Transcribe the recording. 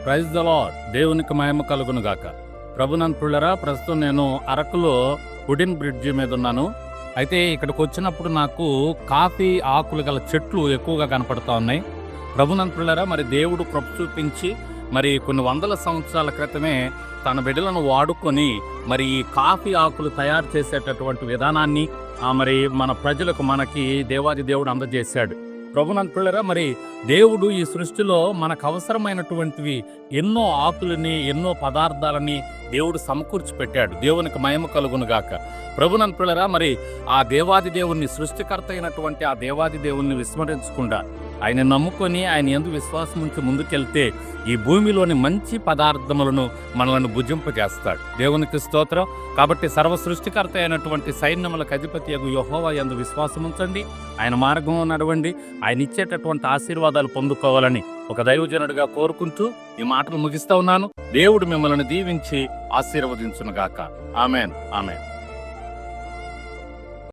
Praise the lord. దేవునికి మహిమ కలుగును గాక. ప్రభునంతులరా, ప్రస్తుతం నేను అరకులో వుడెన్ బ్రిడ్జి మీద ఉన్నాను. అయితే ఇక్కడికి వచ్చినప్పుడు నాకు కాఫీ ఆకులు గల చెట్లు ఎక్కువగా కనపడతా ఉన్నాయి. ప్రభునంతులరా, మరి దేవుడు కృప చూపించి మరి కొన్ని వందల సంవత్సరాల క్రితమే తన బిడ్డలను వాడుకొని మరి ఈ కాఫీ ఆకులు తయారు చేసేటటువంటి విధానాన్ని మరి మన ప్రజలకు మనకి దేవాది దేవుడు అందజేశాడు. ప్రభునంతులరా, మరి దేవుడు ఈ సృష్టిలో మనకు అవసరమైనటువంటివి ఎన్నో ఆకులని, ఎన్నో పదార్థాలని దేవుడు సమకూర్చి పెట్టాడు. దేవునికి మహిమ కలుగును గాక. ప్రభునంతులరా, మరి ఆ దేవాది దేవుణ్ణి, సృష్టికర్త అయినటువంటి ఆ దేవాది దేవుణ్ణి విస్మరించకుండా ఆయన నమ్ముకొని ఆయన యందు విశ్వాసం ఉంచి ముందుకెళ్తే ఈ భూమిలోని మంచి పదార్థములను మనలను భుజింపజేస్తాడు. దేవునికి స్తోత్రం. కాబట్టి సర్వ సృష్టికర్త అయినటువంటి సైన్యములకు అధిపతియగు యెహోవా యందు విశ్వాసం ఉంచండి, ఆయన మార్గంలో నడవండి, ఆయన ఇచ్చేటటువంటి ఆశీర్వాదాలు పొందుకోవాలని ఒక దైవజనుడిగా కోరుకుంటూ ఈ మాటలు ముగిస్తా ఉన్నాను. దేవుడు మిమ్మల్ని దీవించి ఆశీర్వదించును గాక. ఆమేన్, ఆమేన్.